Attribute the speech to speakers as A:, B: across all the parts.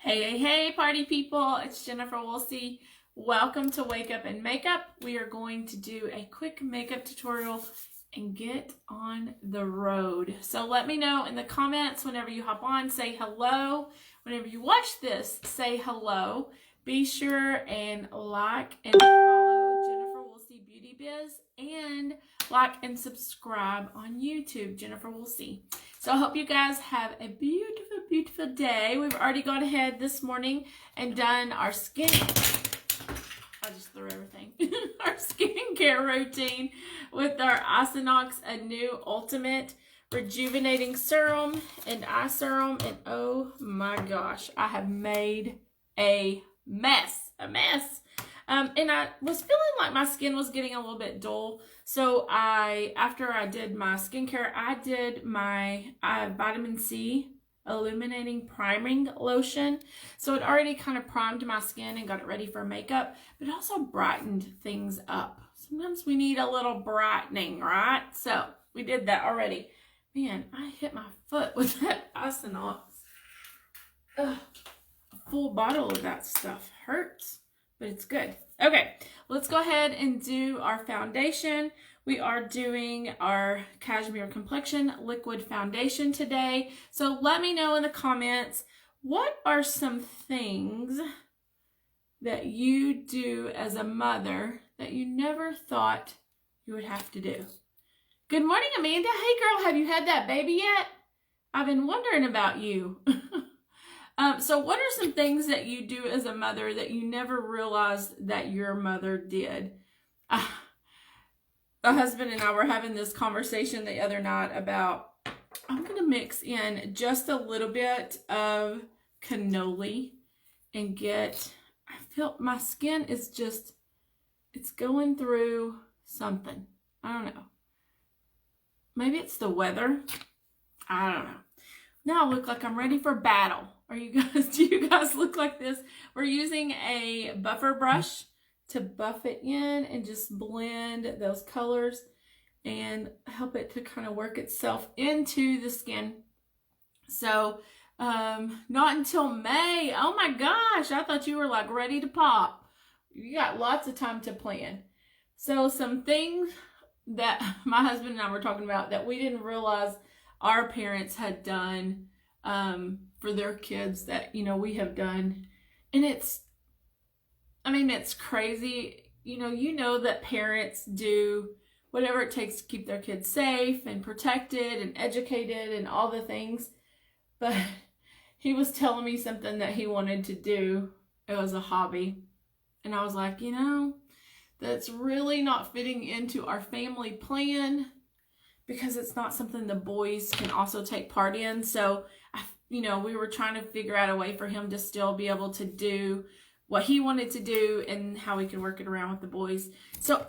A: Hey, party people. It's Jennifer Woolsey. Welcome to Wake Up and Makeup. We are going to do a quick makeup tutorial and get on the road. So let me know in the comments whenever you hop on, say hello. Whenever you watch this, say hello. Be sure and like and follow Jennifer Woolsey Beauty Biz and like and subscribe on YouTube, Jennifer Woolsey. So I hope you guys have a beautiful day. We've already gone ahead this morning and done our skin. I just threw everything. Our skincare routine with our Isinox Anew Ultimate Rejuvenating Serum and Eye Serum. And oh my gosh, I have made a mess. And I was feeling like my skin was getting a little bit dull. So after I did my skincare, I did my vitamin C illuminating priming lotion. So it already kind of primed my skin and got it ready for makeup, but it also brightened things up. Sometimes we need a little brightening, right? So we did that already. Man, I hit my foot with that Isinox. Ugh, a full bottle of that stuff hurts, but it's good. Okay, let's go ahead and do our foundation. We are doing our Cashmere Complexion Liquid Foundation today. So let me know in the comments, what are some things that you do as a mother that you never thought you would have to do? Good morning, Amanda. Hey girl, have you had that baby yet? I've been wondering about you. So what are some things that you do as a mother that you never realized that your mother did? My husband and I were having this conversation the other night about, I'm going to mix in just a little bit of cannoli and I feel my skin is just, it's going through something. I don't know. Maybe it's the weather. I don't know. Now I look like I'm ready for battle. Do you guys look like this? We're using a buffer brush to buff it in and just blend those colors and help it to kind of work itself into the skin. So, not until May. Oh my gosh, I thought you were like ready to pop. You got lots of time to plan. So some things that my husband and I were talking about that we didn't realize our parents had done for their kids that, we have done. And it's crazy. You know that parents do whatever it takes to keep their kids safe and protected and educated and all the things. But he was telling me something that he wanted to do. It was a hobby. And I was like, that's really not fitting into our family plan, because it's not something the boys can also take part in. So, we were trying to figure out a way for him to still be able to do what he wanted to do and how we could work it around with the boys. So,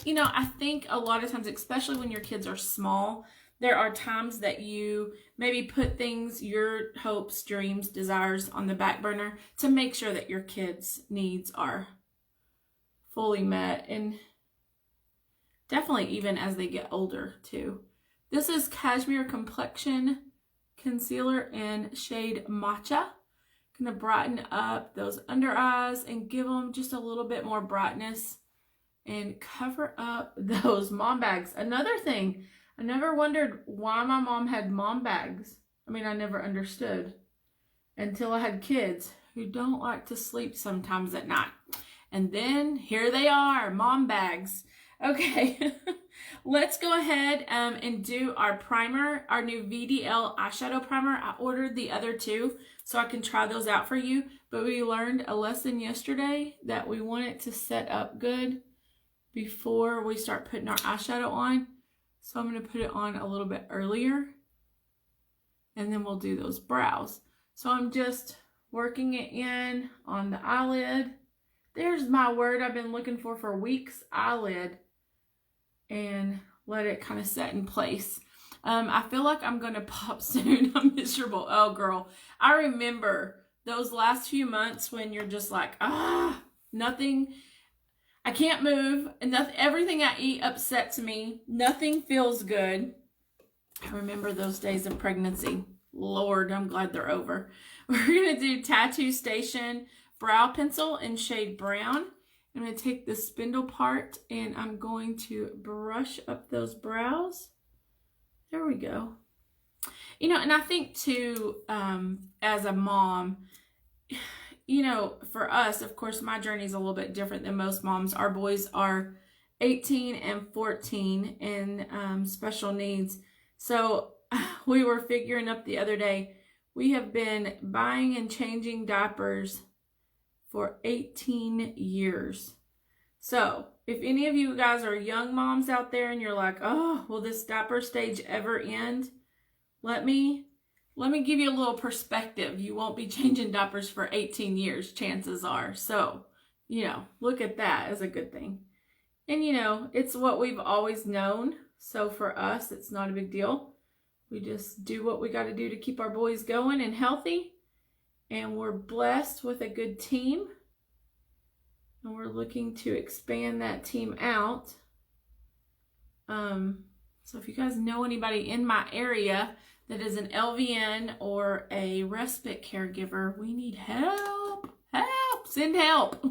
A: I think a lot of times, especially when your kids are small, there are times that you maybe put things, your hopes, dreams, desires on the back burner to make sure that your kids' needs are fully met, and definitely even as they get older too. This is Cashmere Complexion Concealer in shade Matcha. Gonna brighten up those under eyes and give them just a little bit more brightness and cover up those mom bags. Another thing, I never wondered why my mom had mom bags. I never understood until I had kids who don't like to sleep sometimes at night. And then here they are, mom bags. Okay, let's go ahead and do our primer, our new VDL eyeshadow primer. I ordered the other two so I can try those out for you. But we learned a lesson yesterday that we want it to set up good before we start putting our eyeshadow on. So I'm going to put it on a little bit earlier, and then we'll do those brows. So I'm just working it in on the eyelid. There's my word I've been looking for weeks, eyelid. And let it kind of set in place. I feel like I'm going to pop soon. I'm miserable. Oh, girl. I remember those last few months when you're just like, nothing. I can't move. And everything I eat upsets me. Nothing feels good. I remember those days of pregnancy. Lord, I'm glad they're over. We're going to do Tattoo Station brow pencil in shade brown. I'm going to take the spindle part and I'm going to brush up those brows. There we go. You know, and I think too, as a mom, you know, for us, of course, my journey is a little bit different than most moms. Our boys are 18 and 14 and special needs. So we were figuring up the other day, we have been buying and changing diapers for 18 years. So if any of you guys are young moms out there and you're like, oh, will this diaper stage ever end? Let me give you a little perspective. You won't be changing diapers for 18 years, chances are. So, you know, look at that as a good thing. And, you know, it's what we've always known. So for us, it's not a big deal. We just do what we got to do to keep our boys going and healthy. And we're blessed with a good team. And we're looking to expand that team out. So if you guys know anybody in my area that is an LVN or a respite caregiver, we need help. Help! Send help.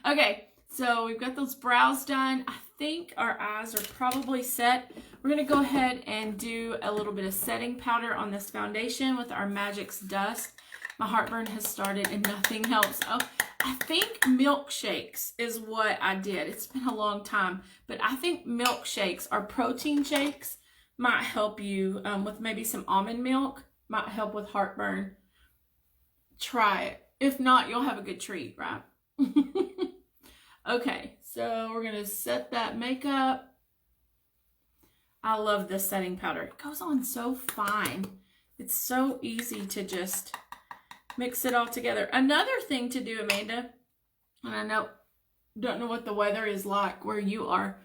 A: Okay, so we've got those brows done. I think our eyes are probably set. We're going to go ahead and do a little bit of setting powder on this foundation with our Magix Dust. My heartburn has started and nothing helps. Oh, I think milkshakes is what I did. It's been a long time, but I think milkshakes or protein shakes might help you with maybe some almond milk, might help with heartburn. Try it. If not, you'll have a good treat, right? Okay, so we're going to set that makeup. I love this setting powder. It goes on so fine. It's so easy to just mix it all together. Another thing to do, Amanda, and I don't know what the weather is like where you are,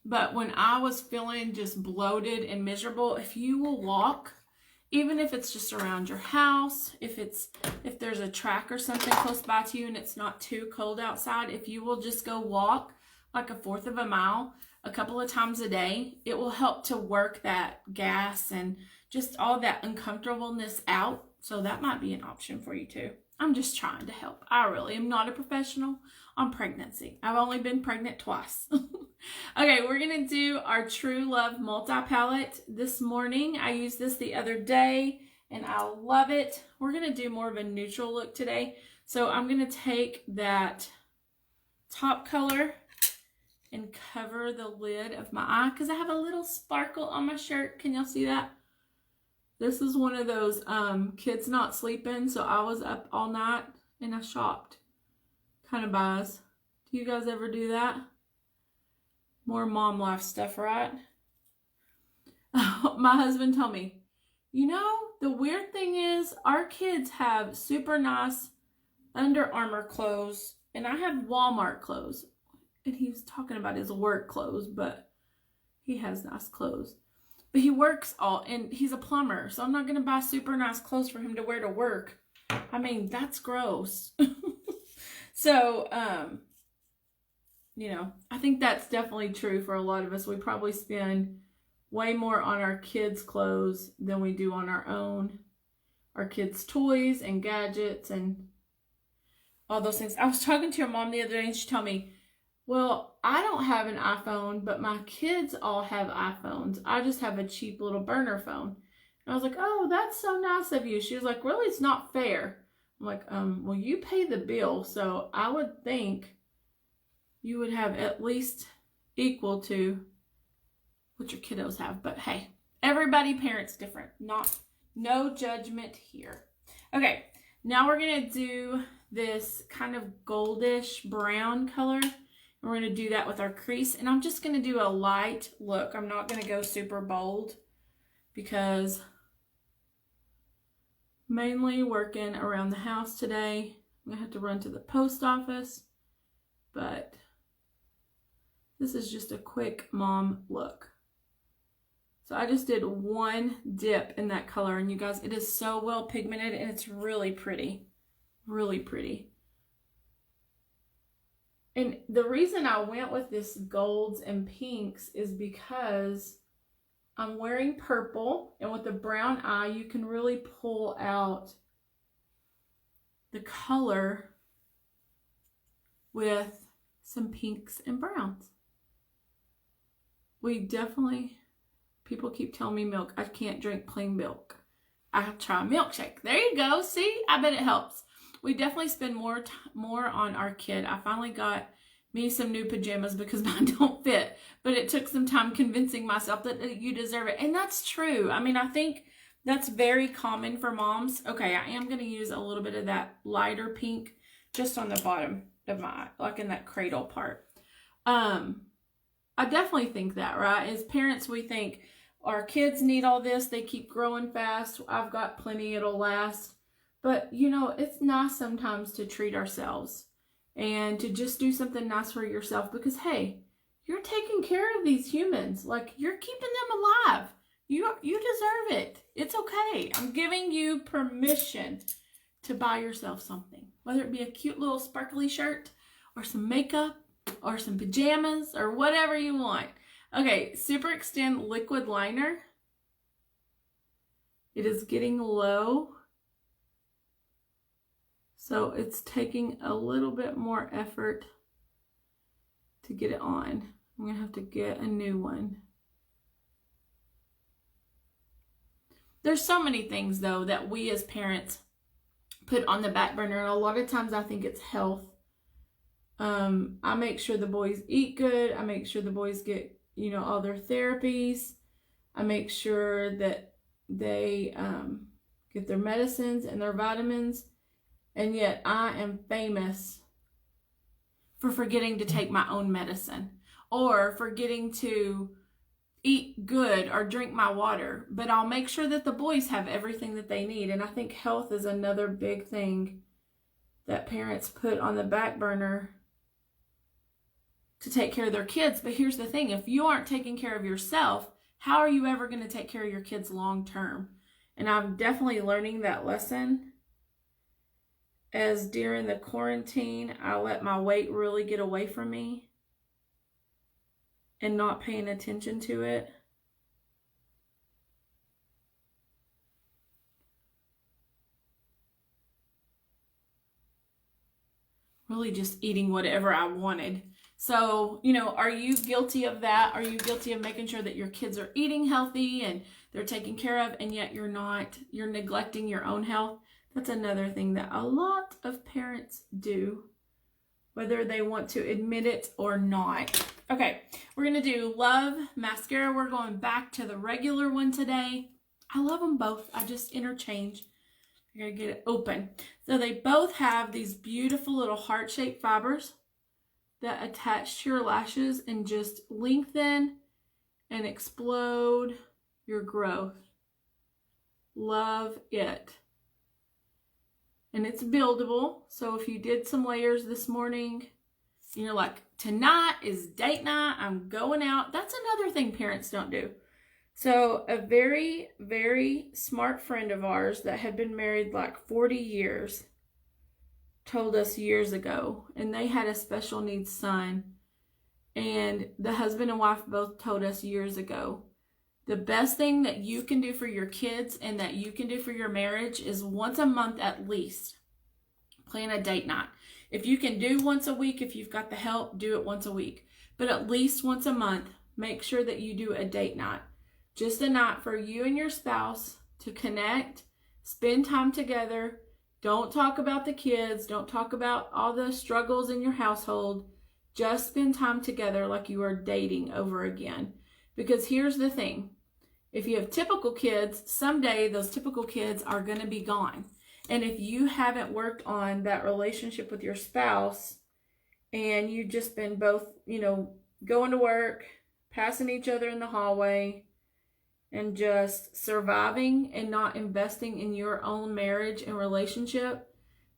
A: but when I was feeling just bloated and miserable, if you will walk, even if it's just around your house, if there's a track or something close by to you and it's not too cold outside, if you will just go walk like 1/4 of a mile a couple of times a day, it will help to work that gas and just all that uncomfortableness out. So that might be an option for you too. I'm just trying to help. I really am not a professional on pregnancy. I've only been pregnant twice. Okay, we're going to do our True Love multi-palette this morning. I used this the other day and I love it. We're going to do more of a neutral look today. So I'm going to take that top color and cover the lid of my eye because I have a little sparkle on my shirt. Can y'all see that? This is one of those kids not sleeping, so I was up all night and I shopped kind of buys. Do you guys ever do that? More mom life stuff, right? My husband told me, you know, the weird thing is our kids have super nice Under Armour clothes and I have Walmart clothes. And he was talking about his work clothes, but he has nice clothes. But he works and he's a plumber, so I'm not going to buy super nice clothes for him to wear to work. I mean, that's gross. So, you know, I think that's definitely true for a lot of us. We probably spend way more on our kids' clothes than we do on our own. Our kids' toys and gadgets and all those things. I was talking to your mom the other day and she told me, well, I don't have an iPhone, but my kids all have iPhones. I just have a cheap little burner phone. And I was like, oh, that's so nice of you. She was like, really, it's not fair. I'm like, well, you pay the bill, so I would think you would have at least equal to what your kiddos have. But hey, everybody parents different. No judgment here. Okay, now we're going to do this kind of goldish brown color. We're going to do that with our crease. And I'm just going to do a light look. I'm not going to go super bold because mainly working around the house today. I'm going to have to run to the post office. But this is just a quick mom look. So I just did one dip in that color. And you guys, it is so well pigmented and it's really pretty. Really pretty. And the reason I went with this golds and pinks is because I'm wearing purple, and with a brown eye, you can really pull out the color with some pinks and browns. We definitely, people keep telling me milk. I can't drink plain milk. I try a milkshake. There you go. See, I bet it helps. We definitely spend more on our kid. I finally got me some new pajamas because mine don't fit, but it took some time convincing myself that you deserve it. And that's true. I mean, I think that's very common for moms. Okay, I am going to use a little bit of that lighter pink just on the bottom of my, like in that cradle part. I definitely think that, right? As parents, we think our kids need all this. They keep growing fast. I've got plenty. It'll last. But, you know, it's nice sometimes to treat ourselves and to just do something nice for yourself because, hey, you're taking care of these humans. Like, you're keeping them alive. You deserve it. It's okay. I'm giving you permission to buy yourself something, whether it be a cute little sparkly shirt or some makeup or some pajamas or whatever you want. Okay, Super Extend Liquid Liner. It is getting low, so it's taking a little bit more effort to get it on. I'm going to have to get a new one. There's so many things, though, that we as parents put on the back burner. And a lot of times I think it's health. I make sure the boys eat good. I make sure the boys get, you know, all their therapies. I make sure that they get their medicines and their vitamins. And yet I am famous for forgetting to take my own medicine or forgetting to eat good or drink my water. But I'll make sure that the boys have everything that they need. And I think health is another big thing that parents put on the back burner to take care of their kids. But here's the thing, if you aren't taking care of yourself, how are you ever going to take care of your kids long term? And I'm definitely learning that lesson as during the quarantine, I let my weight really get away from me and not paying attention to it. Really just eating whatever I wanted. So, you know, are you guilty of that? Are you guilty of making sure that your kids are eating healthy and they're taken care of, and yet you're neglecting your own health? That's another thing that a lot of parents do, whether they want to admit it or not. Okay, we're going to do Love Mascara. We're going back to the regular one today. I love them both. I just interchange. I gotta get it open. So they both have these beautiful little heart-shaped fibers that attach to your lashes and just lengthen and explode your growth. Love it. And it's buildable. So if you did some layers this morning, and you're like, tonight is date night, I'm going out. That's another thing parents don't do. So a very, very smart friend of ours that had been married like 40 years told us years ago, and they had a special needs son, and the husband and wife both told us years ago, the best thing that you can do for your kids and that you can do for your marriage is once a month at least plan a date night. If you can do once a week, if you've got the help, do it once a week, but at least once a month, make sure that you do a date night. Just a night for you and your spouse to connect, spend time together. Don't talk about the kids. Don't talk about all the struggles in your household. Just spend time together like you are dating over again. Because here's the thing. If you have typical kids, someday those typical kids are going to be gone. And if you haven't worked on that relationship with your spouse and you've just been both, you know, going to work, passing each other in the hallway, and just surviving and not investing in your own marriage and relationship,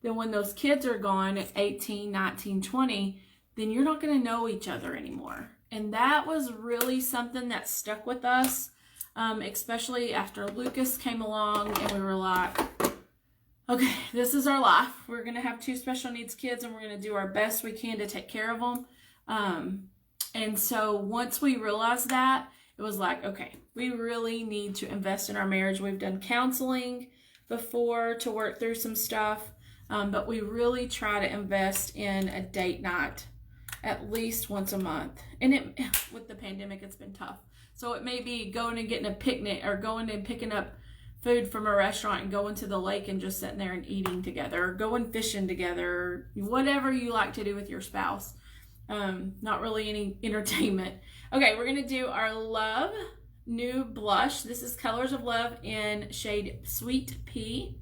A: then when those kids are gone at 18, 19, 20, then you're not going to know each other anymore. And that was really something that stuck with us, especially after Lucas came along and we were like, okay, this is our life. We're going to have 2 special needs kids and we're going to do our best we can to take care of them. And so once we realized that, it was like, okay, we really need to invest in our marriage. We've done counseling before to work through some stuff. But we really try to invest in a date night at least once a month. And with the pandemic, it's been tough. So it may be going and getting a picnic, or going and picking up food from a restaurant and going to the lake and just sitting there and eating together, or going fishing together, whatever you like to do with your spouse. Not really any entertainment. Okay, we're going to do our Love new blush. This is Colors of Love in shade Sweet Pea.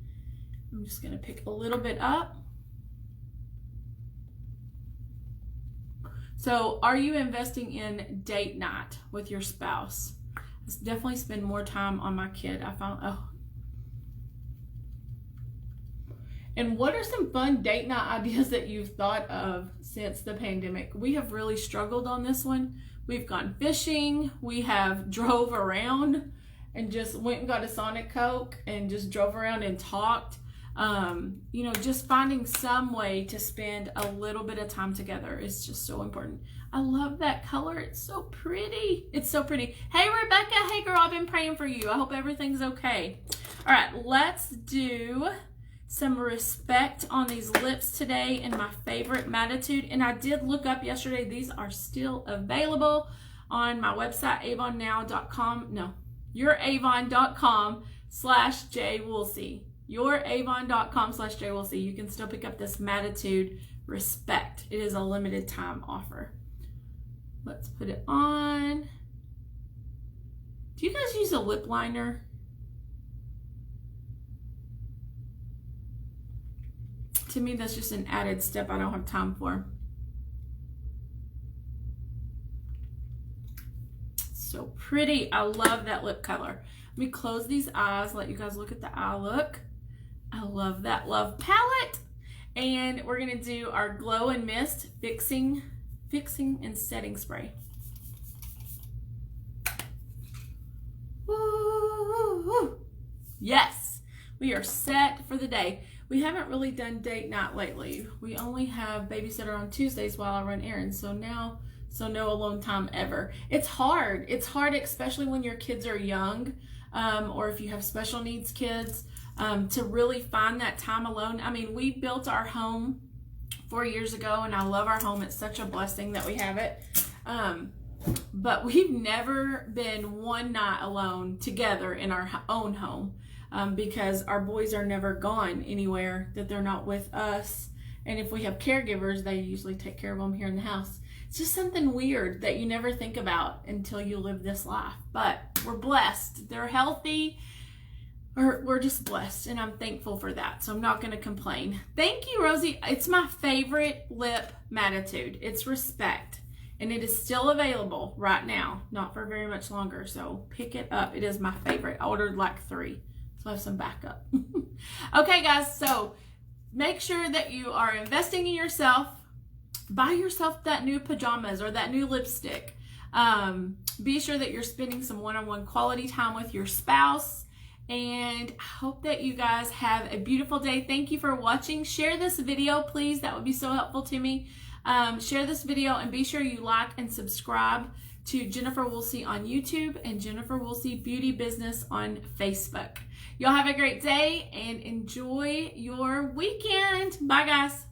A: I'm just going to pick a little bit up. So, are you investing in date night with your spouse? Let's definitely spend more time on my kid. I found, And what are some fun date night ideas that you've thought of since the pandemic? We have really struggled on this one. We've gone fishing. We have drove around and just went and got a Sonic Coke and just drove around and talked. You know, just finding some way to spend a little bit of time together is just so important. I love that color. It's so pretty. It's so pretty. Hey, Rebecca. Hey, girl. I've been praying for you. I hope everything's okay. All right, let's do some Respect on these lips today in my favorite Mattitude. And I did look up yesterday. These are still available on my website, avonnow.com. No, youravon.com/jwoolsey. Youravon.com/jwoolsey. You can still pick up this Mattitude Respect. It is a limited time offer. Let's put it on. Do you guys use a lip liner? To me, that's just an added step I don't have time for. So pretty. I love that lip color. Let me close these eyes, let you guys look at the eye look. I love that Love palette. And we're going to do our Glow and Mist Fixing and Setting Spray. Woo! Yes, we are set for the day. We haven't really done date night lately. We only have babysitter on Tuesdays while I run errands. So no alone time ever. It's hard. It's hard, especially when your kids are young, or if you have special needs kids, to really find that time alone. I mean, we built our home 4 years ago, and I love our home. It's such a blessing that we have it. But we've never been one night alone together in our own home. Because our boys are never gone anywhere that they're not with us. And if we have caregivers, they usually take care of them here in the house. It's just something weird that you never think about until you live this life. But we're blessed. They're healthy. We're just blessed, and I'm thankful for that. So I'm not going to complain. Thank you, Rosie. It's my favorite lip Mattitude. It's Respect. And it is still available right now. Not for very much longer. So pick it up. It is my favorite. I ordered like 3. So I have some backup. Okay, guys, so make sure that you are investing in yourself. Buy yourself that new pajamas or that new lipstick. Be sure that you're spending some one-on-one quality time with your spouse. And I hope that you guys have a beautiful day. Thank you for watching. Share this video, please. That would be so helpful to me. Share this video and be sure you like and subscribe to Jennifer Woolsey on YouTube and Jennifer Woolsey Beauty Business on Facebook. Y'all have a great day and enjoy your weekend. Bye, guys.